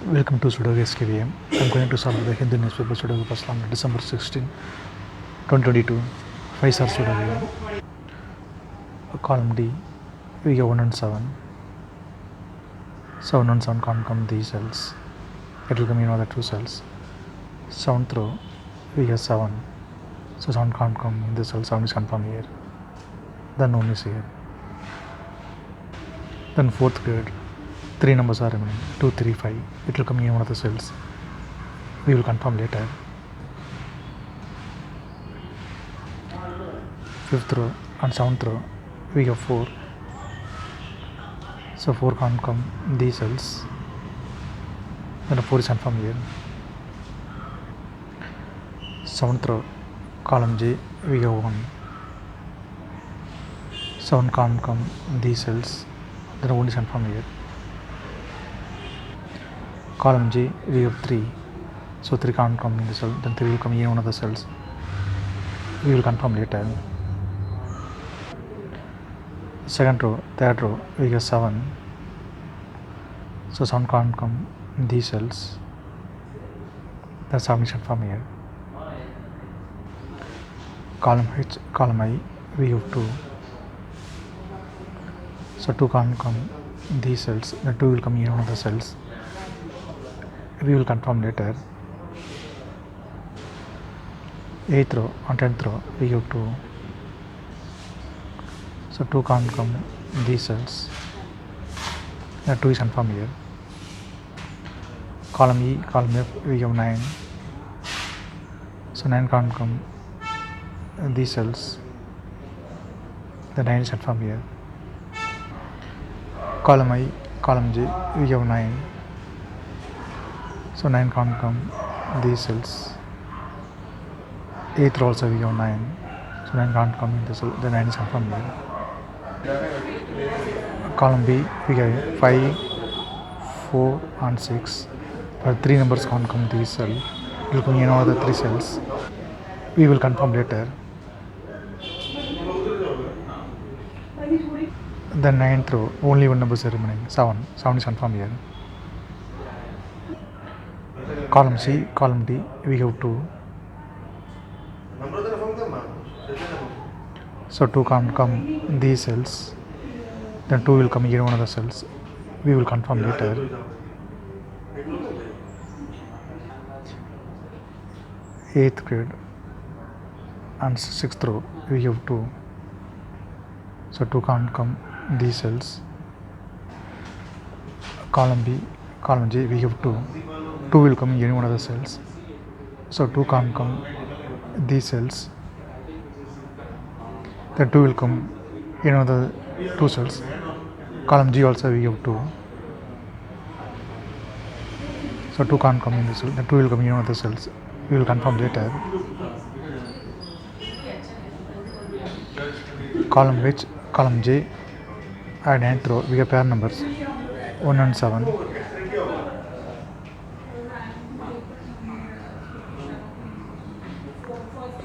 Welcome to Sudoku SkVm. I'm going to solve the Hindu newspaper Sudoku puzzle on December 16, 2022. 5-star Sudoku. Column D, we have 1 and 7. So 1 and 7 can't come these cells. It will come in other two cells. 7th row, we have 7. So 7 can't come in the cell. 7 is confirmed here. Then 1 is here. Then 4th grade, 3 numbers are remaining, 2, 3, 5. It will come in one of the cells. We will confirm later. 5th row and 7th row, we have 4. So 4 can't come in these cells. Then 4 is confirmed here. 7th row, column J, we have 1. 7 can't come in these cells. Then 1 is confirmed here. Column J, we have 3. So 3 can't come in the cell. Then 3 will come in one of the cells. We will confirm later. 2nd row, 3rd row, we have 7. So 7 can't come in these cells. Then 7 is confirmed here. Column H, column I, we have 2. So 2 can't come in these cells. Then 2 will come in one of the cells. We will confirm later. 8th row and 10th row, we have 2. So 2 can't come in these cells. Then 2 is confirmed here. Column E, column F, we have 9. So 9 can't come in these cells. The 9 is confirmed here. Column I, column J, we have 9. So 9 can't come in these cells. 8th row also we have 9. So 9 can't come in the cell. The 9 is confirmed here. Column B, we have 5, 4 and 6. But 3 numbers can't come in these cells. It will come in all the 3 cells. We will confirm later. The 9th row, only one number is remaining, 7. 7 is confirmed here. Column C, column D, we have 2. So 2 can't come in these cells. Then 2 will come in one of the cells. We will confirm later. 8th grade and 6th row, we have 2. So 2 can't come in these cells. Column B, column J, we have 2. 2 will come in any one of the cells. So 2 can't come in these cells. Then 2 will come in another 2 cells. Column G also we have 2. So 2 can't come in this cell. Then 2 will come in one of the cells. We will confirm later. Column H, column J, and 9th row, we have pair numbers 1 and 7.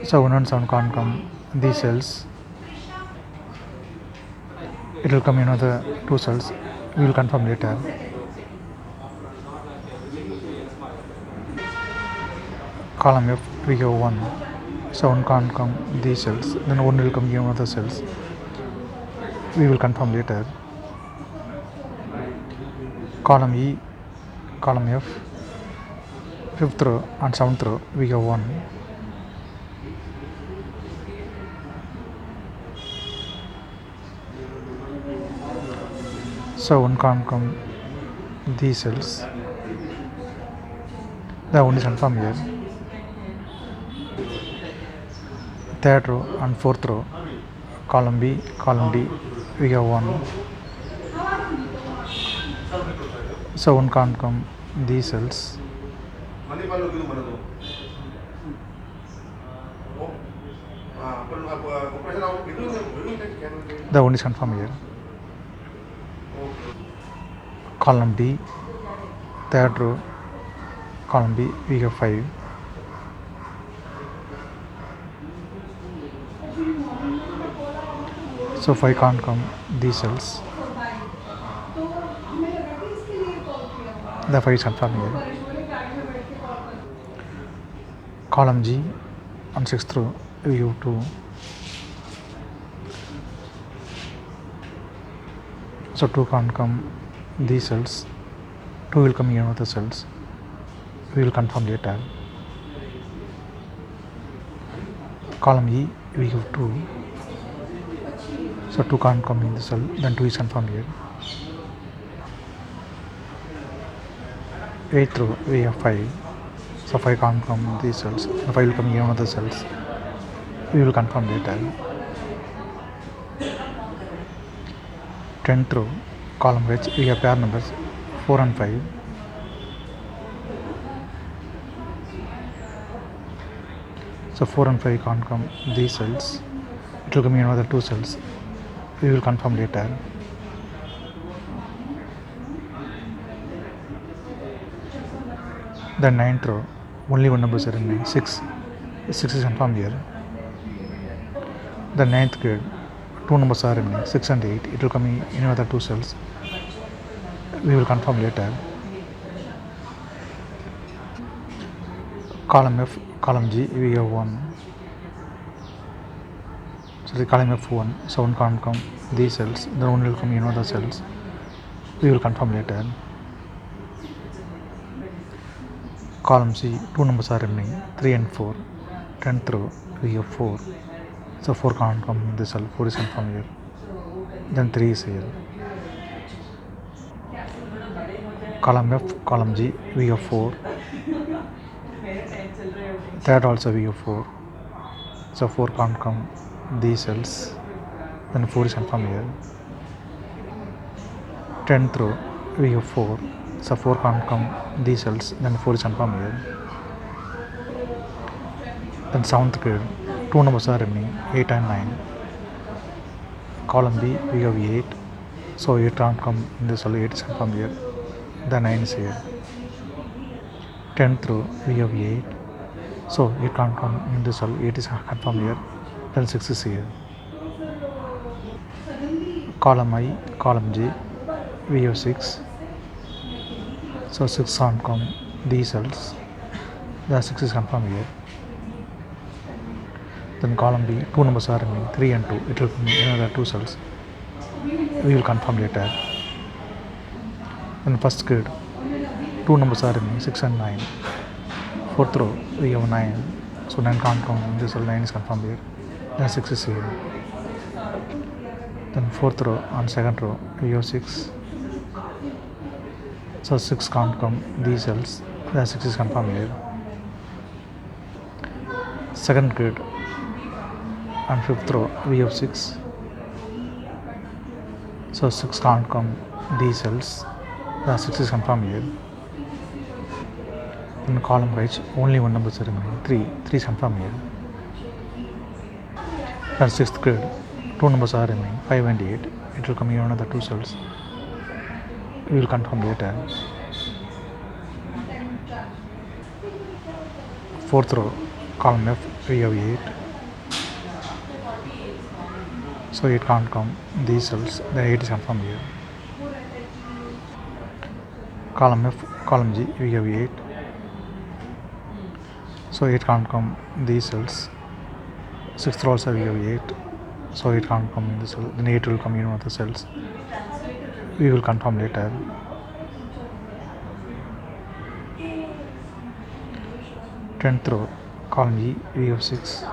So 1 and 7 can't come in these cells. It will come in another 2 cells. We will confirm later. Column F, we have 1. So 1 can't come in these cells. Then 1 will come in one of the cells. We will confirm later. Column E, column F, 5th row and 7th row, we have 1. So 1 can't come in these cells. The 1 is confirmed here. 3rd row and 4th row, column B, column D, we have 1. So 1 can't come in these cells. The 1 is confirmed here. Column D, 3rd row, column B, we have 5. So 5 can't come these cells. The 5 is confirmed here. Column G on 6th row, we have 2. So 2 can't come these cells. 2 will come here with the cells. We will confirm later. Column E, we have 2. So 2 can't come in the cell, then 2 is confirmed here. 8th row, we have 5. So 5 can't come these cells. The 5 will come here with the cells. We will confirm later. 10th row, column H, we have pair numbers 4 and 5. So 4 and 5 can't come these cells. It will come in another 2 cells. We will confirm later. The 9th row, only one number is remaining, 6. 6 is confirmed here. The 9th grade, 2 numbers are remaining, 6 and 8. It will come in another 2 cells. We will confirm later. Column F, column G, we have 1. So the column F1, so 1 can't come these cells, the 1 will come in other cells. We will confirm later. Column C, 2 numbers are remaining, 3 and 4. 10th row, we have 4. So 4 can't come in this cell, 4 is confirmed here. Then 3 is here. Column F, column G, we have 4. That also we have 4. So 4 can't come these cells, then 4 is confirmed here. 10th row, we have 4. So 4 can't come these cells, then 4 is confirmed here. Then 7th grade, 2 numbers are remaining, 8 and 9. Column B, we have 8. So 8 can't come in this cell, 8 is confirmed here. The 9 is here. 10th row, we have 8. So 8 can't come in this cell, 8 is confirmed here. Then 6 is here. Column I, column J, we have 6. So 6 can't come these cells. The 6 is confirmed here. Then column B, 2 numbers are remaining, 3 and 2. It will come in another 2 cells. We will confirm later. Then first grade, 2 numbers are remaining, 6 and 9. 4th row, we have 9. So 9 can't come in this cell, 9 is confirmed here. Then 6 is here. Then 4th row, on 2nd row, we have 6. So 6 can't come these cells, then 6 is confirmed here. 2nd grade, on 5th row, we have 6. So 6 can't come these cells, then 6 is confirmed here. In column H, only one number is remaining, 3. 3 is confirmed here. Then 6th grade, 2 numbers are remaining, 5 and 8. It will come here another 2 cells. We will confirm later. 4th row, column F, we have 8. So 8 can't come these cells, then 8 is confirmed here. Column F, column G, we have 8. So 8 can't come these cells. 6th row also we have 8. So 8 can't come in the cell, then 8 will come in one of the cells. We will confirm later. 10th row, column E, we have 6.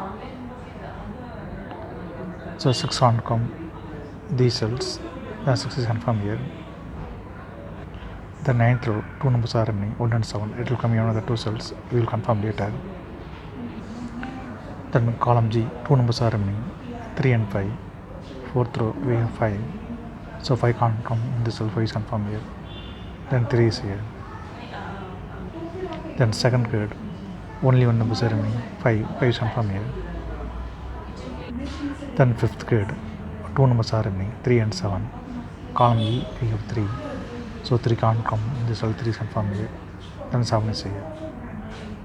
So 6 can't come these cells, then 6 is confirmed here. The 9th row, 2 numbers are remaining, 1 and 7. It will come in another 2 cells. We will confirm later. Then column G, 2 numbers are remaining, 3 and 5. 4th row, we have 5. So 5 can't come in this cell, 5 is confirmed here. Then 3 is here. Then 2nd grade, only one number is remaining, 5. 5 is confirmed here. Then 5th grade, 2 numbers are remaining, 3 and 7. Column E, we have 3. So 3 can't come in this cell, 3 is confirmed here. Then 7 is here.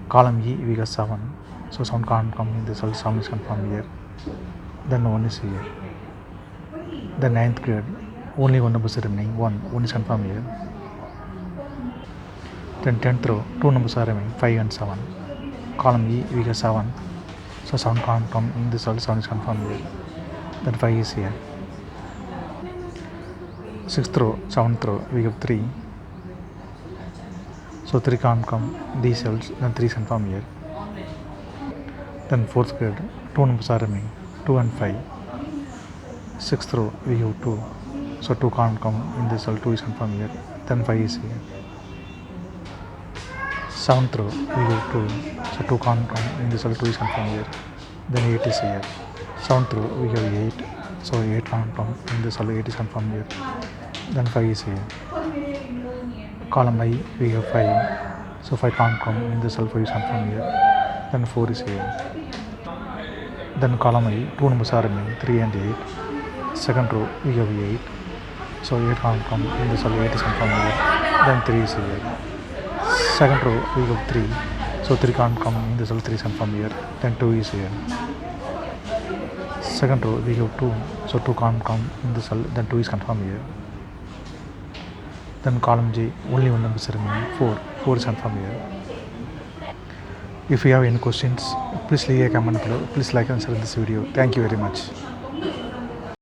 Column E, we got 7. So 7 can't come in this cell, 7 is confirmed here. Then 1 is here. The 9th grade, only one number is remaining, 1. 1 is confirmed here. Then 10th row, 2 numbers are remaining, 5 and 7. Column E, we get 7. So 7 can't come in this cell, 7 is confirmed here. Then 5 is here. 6th row, 7th row, we have 3. So 3 can't come these cells, then 3 is confirmed here. Then 4th grade, 2 numbers are remaining, 2 and 5. 6th row, we have 2. So 2 can't come in this cell, 2 is confirmed here. Then 5 is here. 7th row, we have 2. So 2 can't come in this cell, 2 is confirmed here. Then 8 is here. 7th row, we have 8. So 8 can't come in this cell, 8 is confirmed here. Then 5 is here. Column I, we have 5. So 5 can't come in this cell, 5 is confirmed here. Then 4 is here. Then column I, 2 numbers are remaining, 3 and 8. Second row, we have 8. So 8 can't come in this cell, 8 is confirmed here. Then 3 is here. Second row, we have 3. So 3 can't come in this cell, 3 is confirmed here. Then 2 is here. Second row, we have 2. So 2 can't come in this cell, then 2 is confirmed here. Then column J, only one number is remaining, 4. 4 is confirmed here. If you have any questions, please leave a comment below. Please like and share this video. Thank you very much.